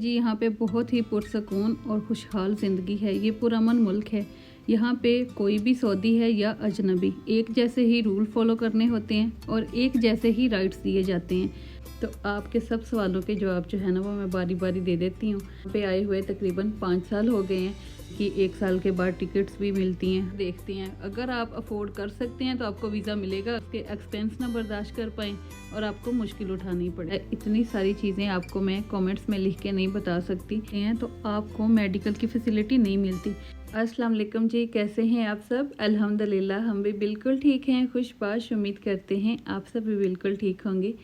जी यहाँ पे बहुत ही पुरसकून और खुशहाल ज़िंदगी है। ये पुरअमन मुल्क है। यहाँ पे कोई भी सऊदी है या अजनबी, एक जैसे ही रूल फॉलो करने होते हैं और एक जैसे ही राइट्स दिए जाते हैं। तो आपके सब सवालों के जवाब जो है ना वो मैं बारी बारी दे देती हूँ। यहाँ पे आए हुए तकरीबन 5 साल हो गए हैं कि 1 साल के बाद टिकट्स भी मिलती हैं। देखते हैं अगर आप अफोर्ड कर सकते हैं तो आपको वीज़ा मिलेगा। उसके एक्सपेंस ना बर्दाश्त कर पाएँ और आपको मुश्किल उठानी पड़े। इतनी सारी चीज़ें आपको मैं कमेंट्स में लिख के नहीं बता सकती हैं। तो आपको मेडिकल की फैसिलिटी नहीं मिलती। अस्सलाम वालेकुम जी, कैसे हैं आप सब? अल्हम्दुलिल्लाह हम भी बिल्कुल ठीक हैं, खुशबाश। उम्मीद करते हैं आप सब भी बिल्कुल ठीक होंगे।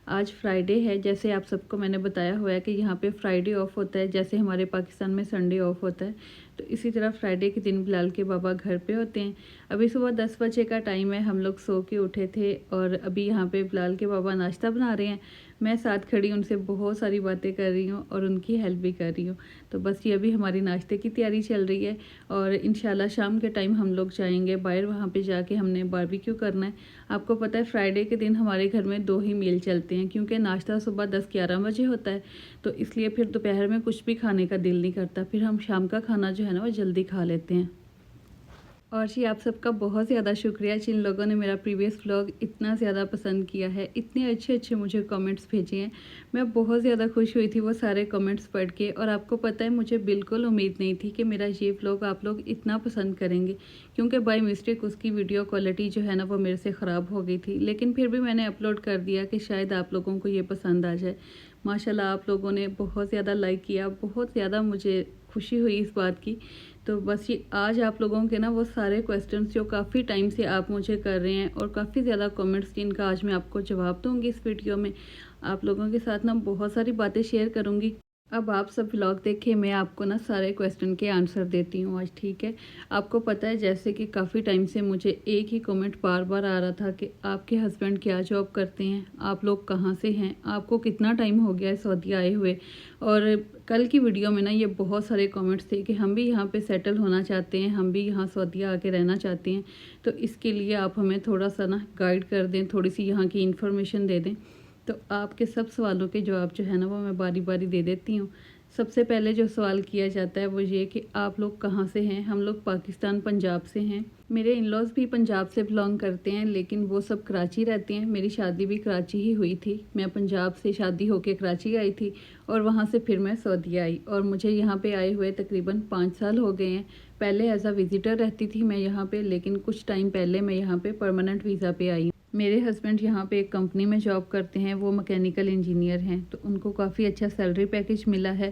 आज फ्राइडे है, जैसे आप सबको मैंने बताया हुआ है कि यहाँ पे फ्राइडे ऑफ होता है, जैसे हमारे पाकिस्तान में संडे ऑफ होता है। तो इसी तरह फ्राइडे के दिन बिलाल के बाबा घर पे होते हैं। अभी सुबह 10 बजे का टाइम है, हम लोग सो के उठे थे और अभी यहाँ पे बिलाल के बाबा नाश्ता बना रहे हैं। मैं साथ खड़ी उनसे बहुत सारी बातें कर रही हूँ और उनकी हेल्प भी कर रही हूँ। तो बस ये अभी हमारी नाश्ते की तैयारी चल रही है और इंशाल्लाह शाम के टाइम हम लोग जाएंगे बाहर। वहाँ पे जाके हमने बारबेक्यू करना है। आपको पता है फ्राइडे के दिन हमारे घर में 2 ही मील चलते हैं, क्योंकि नाश्ता सुबह 10-11 बजे होता है। तो इसलिए फिर दोपहर में कुछ भी खाने का दिल नहीं करता, फिर हम शाम का खाना जो है ना वो जल्दी खा लेते हैं। और जी आप सबका बहुत ज़्यादा शुक्रिया जिन लोगों ने मेरा प्रीवियस व्लॉग इतना ज़्यादा पसंद किया है, इतने अच्छे अच्छे मुझे कमेंट्स भेजे हैं। मैं बहुत ज़्यादा खुश हुई थी वो सारे कमेंट्स पढ़ के। और आपको पता है मुझे बिल्कुल उम्मीद नहीं थी कि मेरा ये व्लॉग आप लोग इतना पसंद करेंगे, क्योंकि बाय मिस्टेक उसकी वीडियो क्वालिटी जो है ना वो मेरे से ख़राब हो गई थी। लेकिन फिर भी मैंने अपलोड कर दिया कि शायद आप लोगों को ये पसंद आ जाए। माशाल्लाह आप लोगों ने बहुत ज़्यादा लाइक किया, बहुत ज़्यादा मुझे खुशी हुई इस बात की। तो बस ये आज आप लोगों के ना वो सारे क्वेश्चंस जो काफ़ी टाइम से आप मुझे कर रहे हैं और काफ़ी ज़्यादा कमेंट्स जिनका आज मैं आपको जवाब दूंगी इस वीडियो में। आप लोगों के साथ ना बहुत सारी बातें शेयर करूंगी। अब आप सब व्लॉग देखें, मैं आपको ना सारे क्वेश्चन के आंसर देती हूँ आज, ठीक है? आपको पता है जैसे कि काफ़ी टाइम से मुझे एक ही कमेंट बार बार आ रहा था कि आपके हस्बैंड क्या जॉब करते हैं, आप लोग कहाँ से हैं, आपको कितना टाइम हो गया है सऊदी आए हुए। और कल की वीडियो में ना ये बहुत सारे कमेंट्स थे कि हम भी यहाँ पे सेटल होना चाहते हैं, हम भी यहाँ सऊदी आके रहना चाहते हैं। तो इसके लिए आप हमें थोड़ा सा ना गाइड कर दें, थोड़ी सी यहाँ की इन्फॉर्मेशन दे दें। तो आपके सब सवालों के जवाब जो है ना वो मैं बारी बारी दे देती हूँ। सबसे पहले जो सवाल किया जाता है वो ये कि आप लोग कहाँ से हैं। हम लोग पाकिस्तान पंजाब से हैं। मेरे इन लॉज भी पंजाब से बिलोंग करते हैं, लेकिन वो सब कराची रहते हैं। मेरी शादी भी कराची ही हुई थी। मैं पंजाब से शादी होके कराची आई थी और वहाँ से फिर मैं सऊदी आई और मुझे यहाँ पे आए हुए तकरीबन 5 साल हो गए हैं। पहले एज अ विज़िटर रहती थी मैं यहाँ पे, लेकिन कुछ टाइम पहले मैं यहाँ पे परमानेंट वीज़ा पे आई। मेरे हस्बैंड यहाँ पे एक कंपनी में जॉब करते हैं, वो मैकेनिकल इंजीनियर हैं। तो उनको काफ़ी अच्छा सैलरी पैकेज मिला है,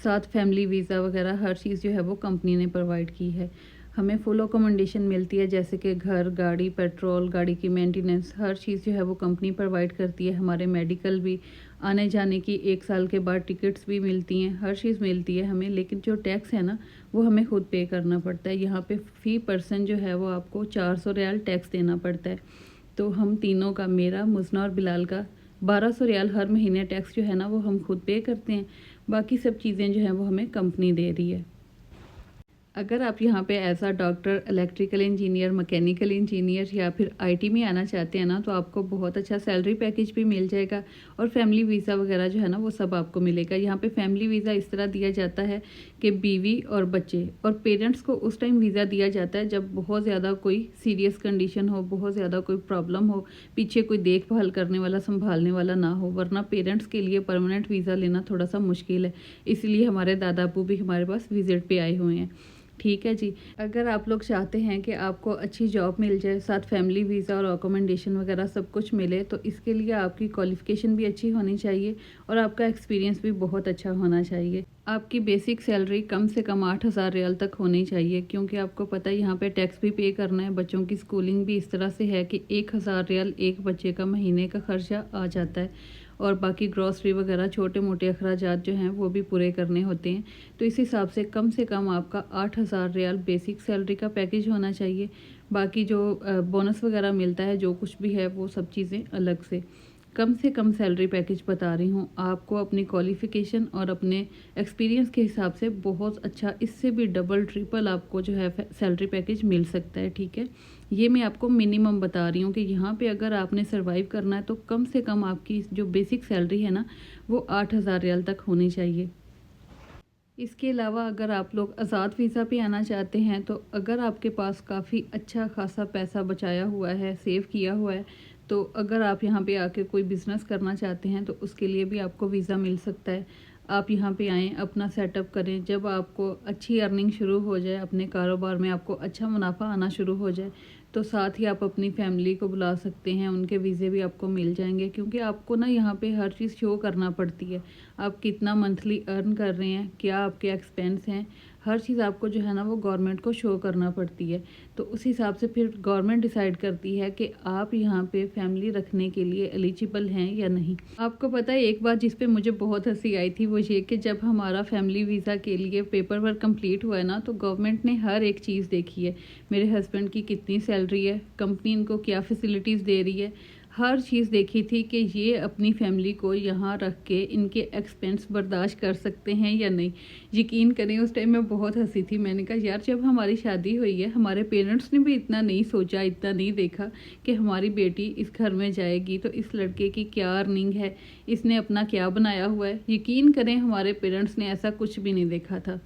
साथ फैमिली वीज़ा वगैरह हर चीज़ जो है वो कंपनी ने प्रोवाइड की है। हमें फुल अकोमोडेशन मिलती है, जैसे कि घर, गाड़ी, पेट्रोल, गाड़ी की मेंटेनेंस, हर चीज़ जो है वो कंपनी प्रोवाइड करती है। हमारे मेडिकल भी, आने जाने की 1 साल के बाद टिकट्स भी मिलती हैं, हर चीज़ मिलती है हमें। लेकिन जो टैक्स है ना वो हमें खुद पे करना पड़ता है। यहाँ पे फ़ी पर्सन जो है वो आपको 400 रियाल टैक्स देना पड़ता है। तो हम तीनों का, मेरा, मुज़ना और बिलाल का 1200 रियाल हर महीने टैक्स जो है ना वो हम खुद पे करते हैं। बाकी सब चीज़ें जो हैं वो हमें कंपनी दे रही है। अगर आप यहाँ पे as a doctor, electrical engineer, mechanical engineer या फिर आईटी में आना चाहते हैं ना, तो आपको बहुत अच्छा सैलरी पैकेज भी मिल जाएगा और फैमिली वीज़ा वगैरह जो है ना वो सब आपको मिलेगा। यहाँ पे फैमिली वीज़ा इस तरह दिया जाता है कि बीवी और बच्चे और पेरेंट्स को उस टाइम वीज़ा दिया जाता है जब बहुत ज़्यादा कोई सीरियस कंडीशन हो, बहुत ज़्यादा कोई प्रॉब्लम हो, पीछे कोई देखभाल करने वाला, संभालने वाला ना हो। वरना पेरेंट्स के लिए परमानेंट वीज़ा लेना थोड़ा सा मुश्किल है। इसलिए हमारे दादा अबू भी हमारे पास विज़िट पे आए हुए हैं, ठीक है जी। अगर आप लोग चाहते हैं कि आपको अच्छी जॉब मिल जाए, साथ फैमिली वीज़ा और अकोमोडेशन वगैरह सब कुछ मिले, तो इसके लिए आपकी क्वालिफ़िकेशन भी अच्छी होनी चाहिए और आपका एक्सपीरियंस भी बहुत अच्छा होना चाहिए। आपकी बेसिक सैलरी कम से कम 8000 रियाल तक होनी चाहिए, क्योंकि आपको पता है यहाँ पे टैक्स भी पे करना है। बच्चों की स्कूलिंग भी इस तरह से है कि 1000 रियाल एक बच्चे का महीने का खर्चा आ जाता है और बाकी ग्रॉसरी वगैरह छोटे मोटे अखराजात जो हैं वो भी पूरे करने होते हैं। तो इस हिसाब से कम आपका 8000 रियाल बेसिक सैलरी का पैकेज होना चाहिए। बाकी जो बोनस वगैरह मिलता है, जो कुछ भी है, वो सब चीज़ें अलग से कम सैलरी पैकेज बता रही हूँ आपको। अपनी क्वालिफ़िकेशन और अपने एक्सपीरियंस के हिसाब से बहुत अच्छा, इससे भी डबल ट्रिपल आपको जो है सैलरी पैकेज मिल सकता है, ठीक है? ये मैं आपको मिनिमम बता रही हूँ कि यहाँ पे अगर आपने सर्वाइव करना है तो कम से कम आपकी जो बेसिक सैलरी है ना वो 8000 रियाल तक होनी चाहिए। इसके अलावा अगर आप लोग आज़ाद वीज़ा पे आना चाहते हैं तो अगर आपके पास काफ़ी अच्छा खासा पैसा बचाया हुआ है, सेव किया हुआ है, तो अगर आप यहाँ पे आके कोई बिज़नेस करना चाहते हैं तो उसके लिए भी आपको वीज़ा मिल सकता है। आप यहाँ पे आएँ, अपना सेटअप करें। जब आपको अच्छी अर्निंग शुरू हो जाए, अपने कारोबार में आपको अच्छा मुनाफा आना शुरू हो जाए, तो साथ ही आप अपनी फैमिली को बुला सकते हैं, उनके वीज़े भी आपको मिल जाएंगे। क्योंकि आपको ना यहाँ पे हर चीज़ शो करना पड़ती है। आप कितना मंथली अर्न कर रहे हैं, क्या आपके एक्सपेंस हैं, हर चीज़ आपको जो है ना वो गवर्नमेंट को शो करना पड़ती है। तो उस हिसाब से फिर गवर्नमेंट डिसाइड करती है कि आप यहाँ पे फैमिली रखने के लिए एलिजिबल हैं या नहीं। आपको पता है, एक बात जिस पे मुझे बहुत हंसी आई थी वो ये कि जब हमारा फैमिली वीज़ा के लिए पेपर वर्क कंप्लीट हुआ है ना, तो गवर्नमेंट ने हर एक चीज़ देखी है। मेरे हस्बैंड की कितनी सैलरी है, कंपनी इनको क्या फैसिलिटीज़ दे रही है, हर चीज़ देखी थी कि ये अपनी फैमिली को यहाँ रख के इनके एक्सपेंस बर्दाश्त कर सकते हैं या नहीं। यकीन करें, उस टाइम में बहुत हंसी थी। मैंने कहा यार, जब हमारी शादी हुई है हमारे पेरेंट्स ने भी इतना नहीं सोचा, इतना नहीं देखा कि हमारी बेटी इस घर में जाएगी तो इस लड़के की क्या अर्निंग है, इसने अपना क्या बनाया हुआ है। यकीन करें, हमारे पेरेंट्स ने ऐसा कुछ भी नहीं देखा था।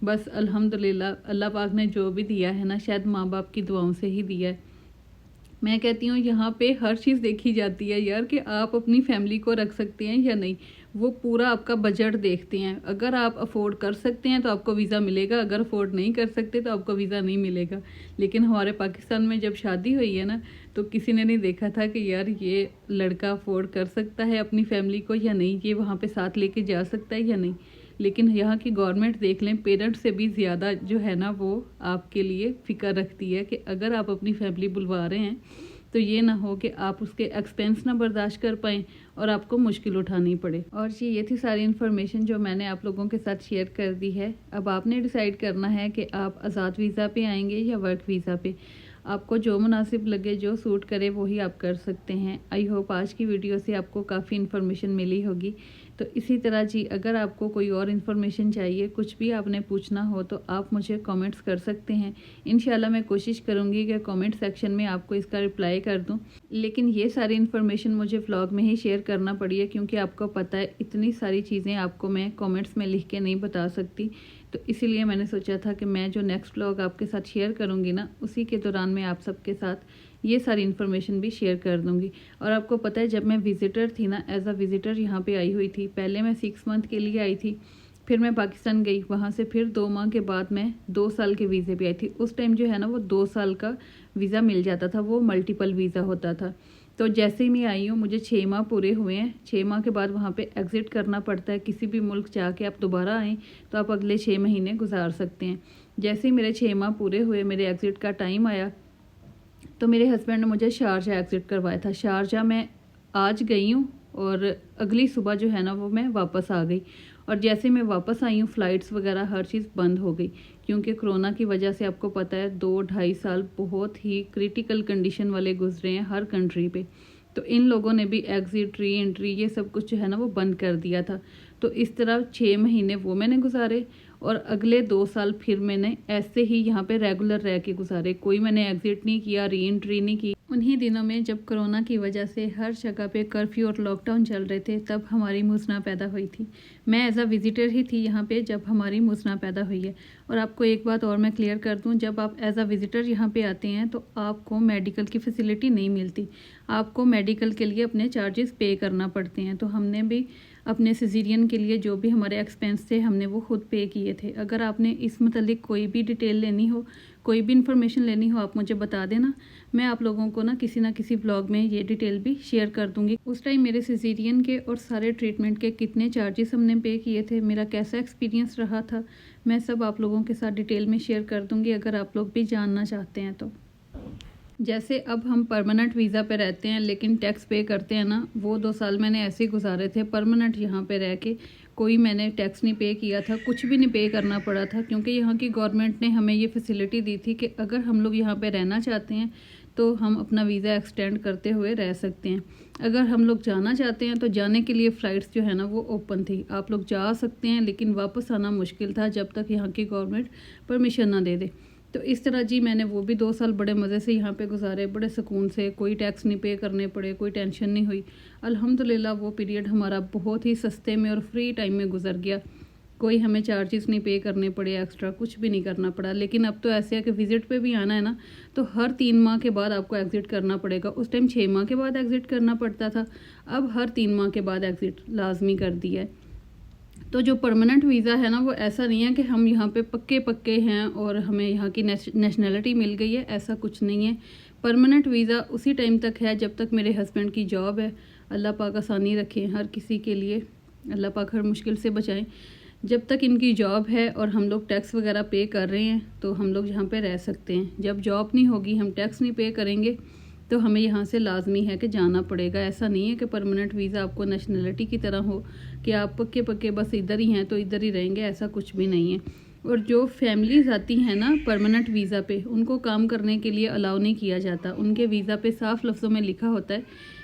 बस अल्हम्दुलिल्लाह, अल्लाह पाक ने जो भी दिया है ना, शायद माँ बाप की दुआओं से ही दिया है। मैं कहती हूँ यहाँ पे हर चीज़ देखी जाती है यार, कि आप अपनी फैमिली को रख सकते हैं या नहीं। वो पूरा आपका बजट देखते हैं। अगर आप अफोर्ड कर सकते हैं तो आपको वीज़ा मिलेगा, अगर अफोर्ड नहीं कर सकते तो आपको वीज़ा नहीं मिलेगा। लेकिन हमारे पाकिस्तान में जब शादी हुई है ना, तो किसी ने नहीं देखा था कि यार ये लड़का अफोर्ड कर सकता है अपनी फैमिली को या नहीं, ये वहाँ पे साथ लेके जा सकता है या नहीं। लेकिन यहाँ की गवर्नमेंट देख लें, पेरेंट्स से भी ज़्यादा जो है ना वो आपके लिए फ़िक्र रखती है कि अगर आप अपनी फैमिली बुलवा रहे हैं तो ये ना हो कि आप उसके एक्सपेंस ना बर्दाश्त कर पाएँ और आपको मुश्किल उठानी पड़े। और ये थी सारी इन्फॉर्मेशन जो मैंने आप लोगों के साथ शेयर कर दी है। अब आपने डिसाइड करना है कि आप आज़ाद वीज़ा पे आएंगे या वर्क वीज़ा पे। आपको जो मुनासिब लगे, जो सूट करे, वही आप कर सकते हैं। आई होप आज की वीडियो से आपको काफ़ी इन्फॉर्मेशन मिली होगी। तो इसी तरह जी, अगर आपको कोई और इन्फॉर्मेशन चाहिए, कुछ भी आपने पूछना हो, तो आप मुझे कमेंट्स कर सकते हैं। इंशाल्लाह मैं कोशिश करूँगी कि कमेंट सेक्शन में आपको इसका रिप्लाई कर दूँ। लेकिन ये सारी इन्फॉर्मेशन मुझे व्लॉग में ही शेयर करना पड़ी है, क्योंकि आपको पता है इतनी सारी चीज़ें आपको मैं कमेंट्स में लिख के नहीं बता सकती। तो इसीलिए मैंने सोचा था कि मैं जो नेक्स्ट व्लॉग आपके साथ शेयर करूँगी ना, उसी के दौरान मैं आप सबके साथ ये सारी इन्फॉर्मेशन भी शेयर कर दूँगी। और आपको पता है, जब मैं विज़िटर थी ना, एज अ विज़िटर यहाँ पे आई हुई थी। पहले मैं 6 मंथ के लिए आई थी, फिर मैं पाकिस्तान गई, वहाँ से फिर 2 माह के बाद मैं 2 साल के वीज़े पे आई थी। उस टाइम जो है ना वो 2 साल का वीज़ा मिल जाता था, वो मल्टीपल वीज़ा होता था। तो जैसे ही मैं आई हूँ, मुझे 6 माह पूरे हुए हैं। 6 माह के बाद वहाँ पे एग्ज़िट करना पड़ता है। किसी भी मुल्क जाके आप दोबारा आएँ तो आप अगले 6 महीने गुजार सकते हैं। जैसे ही मेरे 6 माह पूरे हुए, मेरे एग्ज़िट का टाइम आया, तो मेरे हस्बैंड ने मुझे शारजा एग्ज़िट करवाया था। शारजा मैं आज गई हूँ और अगली सुबह जो है ना वो मैं वापस आ गई। और जैसे मैं वापस आई हूँ, फ़्लाइट्स वगैरह हर चीज़ बंद हो गई, क्योंकि कोरोना की वजह से आपको पता है 2-2.5 साल बहुत ही क्रिटिकल कंडीशन वाले गुजरे हैं हर कंट्री पे। तो इन लोगों ने भी एग्ज़िट, री एंट्री, ये सब कुछ जो है ना वो बंद कर दिया था। तो इस तरह 6 महीने वो मैंने गुजारे और अगले 2 साल फिर मैंने ऐसे ही यहाँ पे रेगुलर रह के गुजारे। कोई मैंने एग्ज़िट नहीं किया, री एंट्री नहीं की। उन्हीं दिनों में जब कोरोना की वजह से हर जगह पे कर्फ्यू और लॉकडाउन चल रहे थे, तब हमारी मुज़ना पैदा हुई थी। मैं एज अ विज़िटर ही थी यहाँ पे जब हमारी मुज़ना पैदा हुई है। और आपको एक बात और मैं क्लियर कर दूँ, जब आप एज अ विज़िटर यहाँ पे आते हैं तो आपको मेडिकल की फैसिलिटी नहीं मिलती। आपको मेडिकल के लिए अपने चार्जेस पे करना पड़ते हैं। तो हमने भी अपने सिजेरियन के लिए जो भी हमारे एक्सपेंस थे, हमने वो खुद पे किए थे। अगर आपने इस मतलब कोई भी डिटेल लेनी हो, कोई भी इन्फॉर्मेशन लेनी हो, आप मुझे बता देना। मैं आप लोगों को ना किसी व्लॉग में ये डिटेल भी शेयर कर दूंगी। उस टाइम मेरे सिजेरियन के और सारे ट्रीटमेंट के कितने चार्जेस हमने पे किए थे, मेरा कैसा एक्सपीरियंस रहा था, मैं सब आप लोगों के साथ डिटेल में शेयर कर दूंगी, अगर आप लोग भी जानना चाहते हैं तो। जैसे अब हम परमानेंट वीज़ा पे रहते हैं लेकिन टैक्स पे करते हैं ना, वो 2 साल मैंने ऐसे ही गुजारे थे परमानेंट यहाँ पे रह के। कोई मैंने टैक्स नहीं पे किया था, कुछ भी नहीं पे करना पड़ा था, क्योंकि यहाँ की गवर्नमेंट ने हमें ये फैसिलिटी दी थी कि अगर हम लोग यहाँ पे रहना चाहते हैं तो हम अपना वीज़ा एक्सटेंड करते हुए रह सकते हैं। अगर हम लोग जाना चाहते हैं तो जाने के लिए फ़्लाइट्स जो है ना वो ओपन थी, आप लोग जा सकते हैं, लेकिन वापस आना मुश्किल था जब तक यहाँ की गवर्नमेंट परमिशन ना दे दे। तो इस तरह जी मैंने वो भी 2 साल बड़े मज़े से यहाँ पे गुजारे, बड़े सुकून से, कोई टैक्स नहीं पे करने पड़े, कोई टेंशन नहीं हुई। अल्हम्दुलिल्लाह वो पीरियड हमारा बहुत ही सस्ते में और फ्री टाइम में गुजर गया। कोई हमें चार्जेस नहीं पे करने पड़े, एक्स्ट्रा कुछ भी नहीं करना पड़ा। लेकिन अब तो ऐसे है कि विज़िट पे भी आना है ना, तो हर 3 माह के बाद आपको एग्ज़िट करना पड़ेगा। उस टाइम 6 माह के बाद एग्ज़िट करना पड़ता था, अब हर 3 माह के बाद एग्ज़िट लाजमी कर दिया है। तो जो परमानेंट वीज़ा है ना, वो ऐसा नहीं है कि हम यहाँ पे पक्के हैं और हमें यहाँ की नेशनैलिटी मिल गई है, ऐसा कुछ नहीं है। परमानेंट वीज़ा उसी टाइम तक है जब तक मेरे हस्बैंड की जॉब है। अल्लाह पाक आसानी रखे हर किसी के लिए, अल्लाह पाक हर मुश्किल से बचाएं। जब तक इनकी जॉब है और हम लोग टैक्स वगैरह पे कर रहे हैं तो हम लोग यहाँ पे रह सकते हैं। जब जॉब नहीं होगी, हम टैक्स नहीं पे करेंगे, तो हमें यहाँ से लाजमी है कि जाना पड़ेगा। ऐसा नहीं है कि परमानेंट वीज़ा आपको नेशनलिटी की तरह हो कि आप पक्के बस इधर ही हैं तो इधर ही रहेंगे, ऐसा कुछ भी नहीं है। और जो फैमिलीज़ आती हैं ना परमानेंट वीज़ा पे, उनको काम करने के लिए अलाउ नहीं किया जाता। उनके वीज़ा पे साफ लफ्ज़ों में लिखा होता है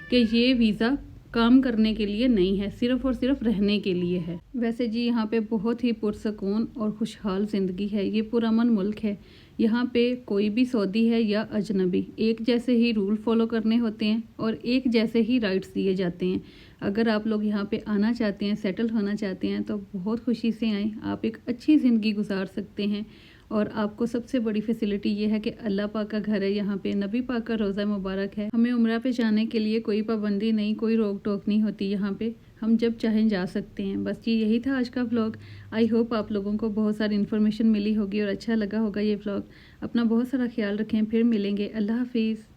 कि ये वीज़ा काम करने के लिए नहीं है, सिर्फ़ और सिर्फ रहने के लिए है। वैसे जी यहाँ पे बहुत ही पुरसकून और खुशहाल ज़िंदगी है। ये पुरअमन मुल्क है। यहाँ पे कोई भी सऊदी है या अजनबी, एक जैसे ही रूल फॉलो करने होते हैं और एक जैसे ही राइट्स दिए जाते हैं। अगर आप लोग यहाँ पे आना चाहते हैं, सेटल होना चाहते हैं, तो बहुत खुशी से आएँ। आप एक अच्छी ज़िंदगी गुजार सकते हैं। और आपको सबसे बड़ी फैसिलिटी ये है कि अल्लाह पाक का घर है, यहाँ पे नबी पाक का रोज़ा मुबारक है। हमें उम्रा पे जाने के लिए कोई पाबंदी नहीं, कोई रोक टोक नहीं होती। यहाँ पे हम जब चाहें जा सकते हैं। बस ये यही था आज का व्लॉग। आई होप आप लोगों को बहुत सारी इन्फॉर्मेशन मिली होगी और अच्छा लगा होगा ये व्लॉग। अपना बहुत सारा ख्याल रखें, फिर मिलेंगे। अल्लाह हाफिज़।